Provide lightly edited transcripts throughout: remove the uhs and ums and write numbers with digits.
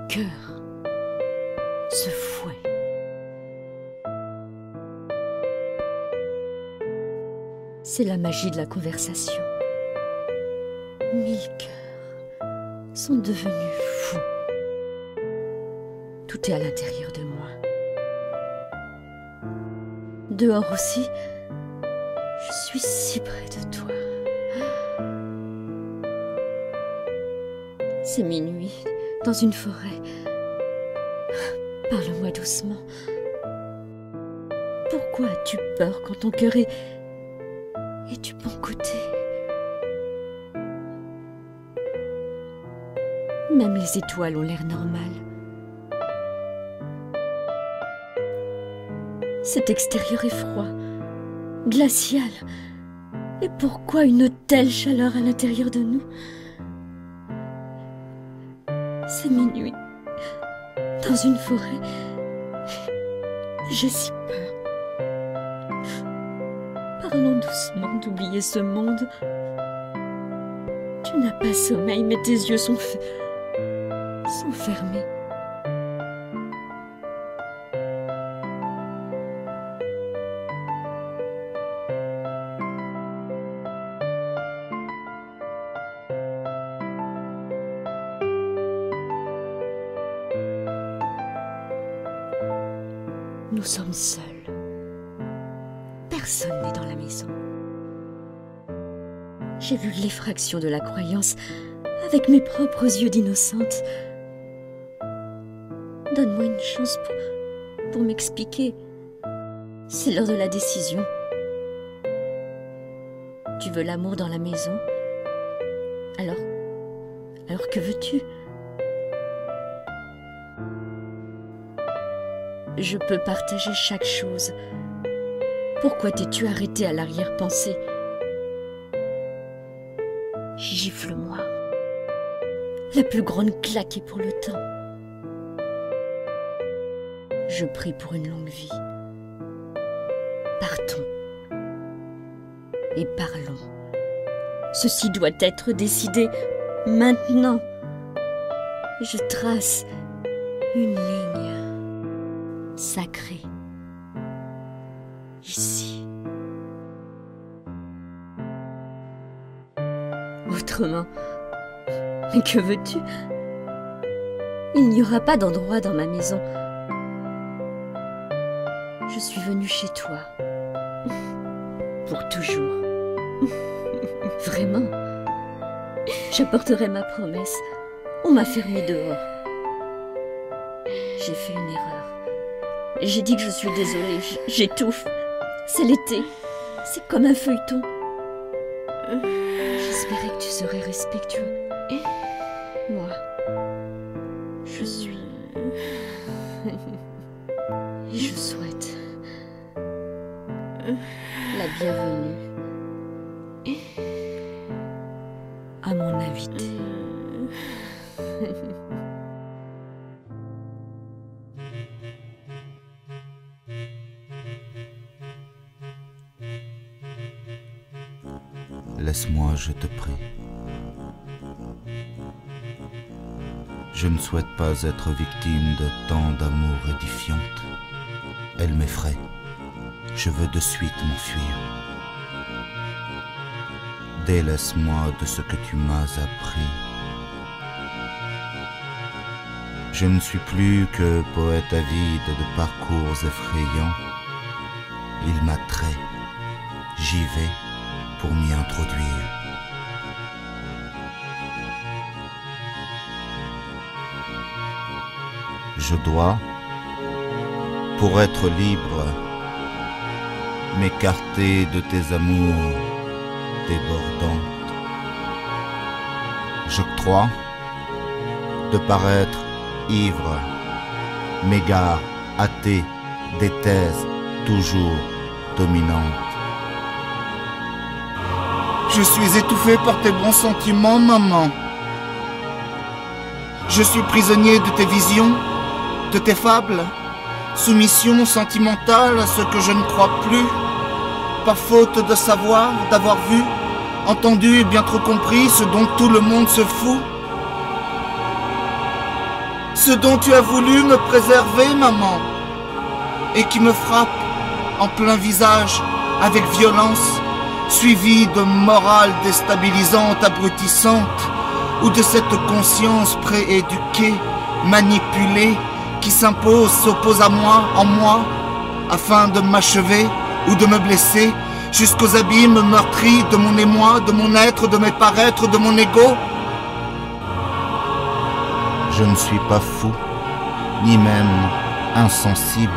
cœur, ce fouet. C'est la magie de la conversation. 1000 cœurs sont devenus fous. Tout est à l'intérieur de moi. Dehors aussi, je suis si près de toi. C'est minuit, dans une forêt. Parle-moi doucement. Pourquoi as-tu peur quand ton cœur est du bon côté? Même les étoiles ont l'air normales. Cet extérieur est froid, glacial. Et pourquoi une telle chaleur à l'intérieur de nous? C'est minuit, dans une forêt. J'ai si peur. Parlons doucement d'oublier ce monde. Tu n'as pas sommeil, mais tes yeux sont fermés. Nous sommes seuls. Personne n'est dans la maison. J'ai vu l'effraction de la croyance avec mes propres yeux d'innocente. Donne-moi une chance pour m'expliquer. C'est l'heure de la décision. Tu veux l'amour dans la maison? Alors que veux-tu? Je peux partager chaque chose. Pourquoi t'es-tu arrêté à l'arrière-pensée? Gifle-moi. La plus grande claque est pour le temps. Je prie pour une longue vie. Partons. Et parlons. Ceci doit être décidé maintenant. Je trace une ligne sacrée. Ici. Autrement, mais que veux-tu? Il n'y aura pas d'endroit dans ma maison. Je suis venue chez toi. Pour toujours. Vraiment. J'apporterai ma promesse. On m'a fermée dehors. J'ai fait une erreur. J'ai dit que je suis désolée. J'étouffe. C'est l'été. C'est comme un feuilleton. J'espérais que tu serais respectueux. Moi, je suis. Et je souhaite la bienvenue à mon invité. Laisse-moi, je te prie. Je ne souhaite pas être victime de tant d'amour édifiante. Elle m'effraie. Je veux de suite m'enfuir. Délaisse-moi de ce que tu m'as appris. Je ne suis plus que poète avide de parcours effrayants. Il m'attrait. J'y vais pour m'y introduire. Je dois, pour être libre, m'écarter de tes amours débordantes. J'octroie de paraître ivre, m'égare, athée, des thèses toujours dominantes. Je suis étouffé par tes bons sentiments, maman. Je suis prisonnier de tes visions, de tes fables, soumission sentimentale à ce que je ne crois plus, par faute de savoir, d'avoir vu, entendu et bien trop compris ce dont tout le monde se fout. ce dont tu as voulu me préserver, maman, et qui me frappe en plein visage avec violence, suivi de morale déstabilisante, abrutissante, ou de cette conscience prééduquée, manipulée, qui s'impose, s'oppose à moi, en moi, afin de m'achever ou de me blesser, jusqu'aux abîmes meurtris de mon émoi, de mon être, de mes paraîtres, de mon ego. Je ne suis pas fou, ni même insensible.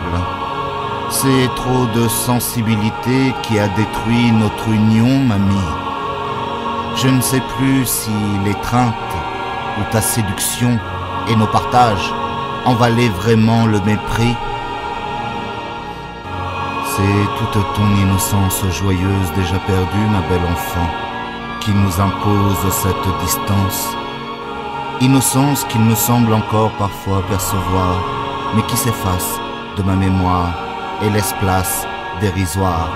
C'est trop de sensibilité qui a détruit notre union, mamie. Je ne sais plus si l'étreinte ou ta séduction et nos partages en valaient vraiment le mépris. C'est toute ton innocence joyeuse déjà perdue, ma belle enfant, qui nous impose cette distance. Innocence qu'il me semble encore parfois percevoir, mais qui s'efface de ma mémoire et laisse place dérisoire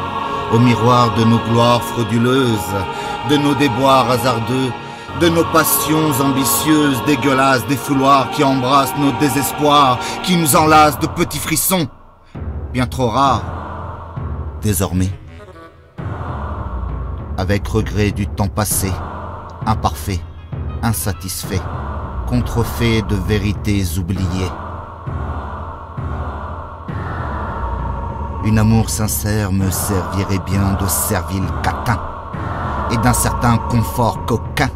au miroir de nos gloires frauduleuses, de nos déboires hasardeux, de nos passions ambitieuses, dégueulasses, des fouloirs qui embrassent nos désespoirs, qui nous enlacent de petits frissons, bien trop rares, désormais. Avec regret du temps passé, imparfait, insatisfait, contrefait de vérités oubliées. Une amour sincère me servirait bien de servile catin et d'un certain confort coquin,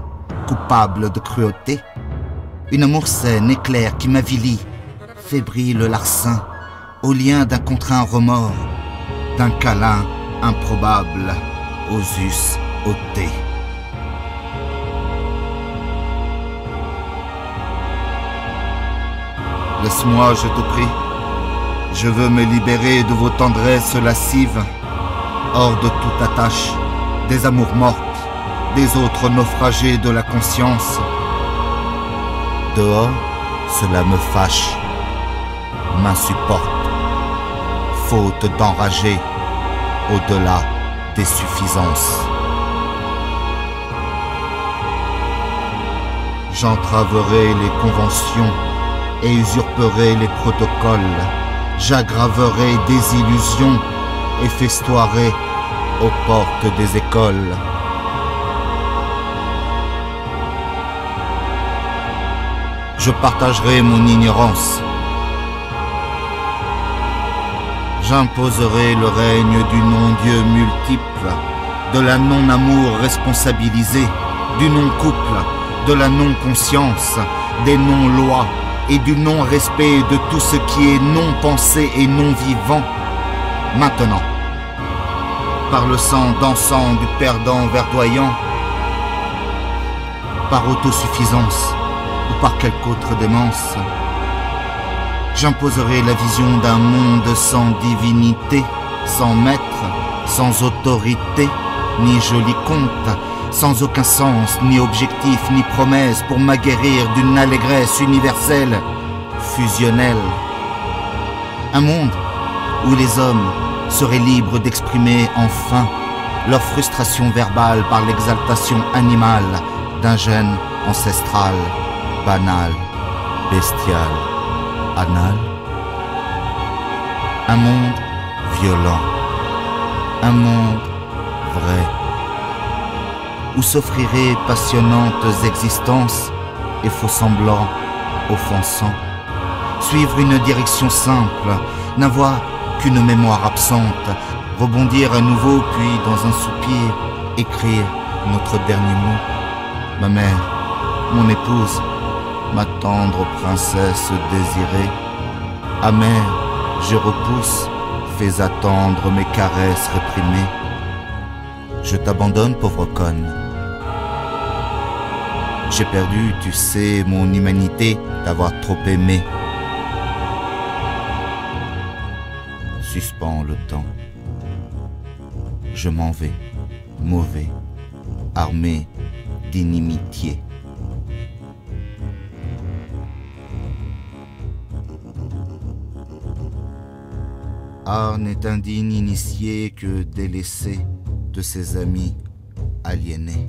coupable de cruauté. Une amour saine et claire qui m'avilit, fébrile larcin, au lien d'un contraint remords, d'un câlin improbable aux us ôtés. Laisse-moi, je te prie. Je veux me libérer de vos tendresses lascives, hors de toute attache, des amours mortes, des autres naufragés de la conscience. Dehors, cela me fâche, m'insupporte, faute d'enrager au-delà des suffisances. J'entraverai les conventions et usurperai les protocoles. J'aggraverai des illusions et festoierai aux portes des écoles. Je partagerai mon ignorance. J'imposerai le règne du non-Dieu multiple, de la non-amour responsabilisé, du non-couple, de la non-conscience, des non-lois, et du non-respect de tout ce qui est non-pensé et non-vivant. Maintenant, par le sang dansant du perdant verdoyant, par autosuffisance ou par quelque autre démence, j'imposerai la vision d'un monde sans divinité, sans maître, sans autorité, ni joli conte, sans aucun sens, ni objectif, ni promesse pour m'aguerrir d'une allégresse universelle, fusionnelle. Un monde où les hommes seraient libres d'exprimer enfin leur frustration verbale par l'exaltation animale d'un gène ancestral, banal, bestial, anal. Un monde violent, un monde vrai, où s'offriraient passionnantes existences et faux semblants offensants. Suivre une direction simple, n'avoir qu'une mémoire absente, rebondir à nouveau puis dans un soupir, écrire notre dernier mot. Ma mère, mon épouse, ma tendre princesse désirée, amère, je repousse, fais attendre mes caresses réprimées. Je t'abandonne, pauvre conne. J'ai perdu, tu sais, mon humanité, d'avoir trop aimé. Suspends le temps. Je m'en vais, mauvais, armé d'inimitié. Art n'est indigne initié que délaissé de ses amis aliénés.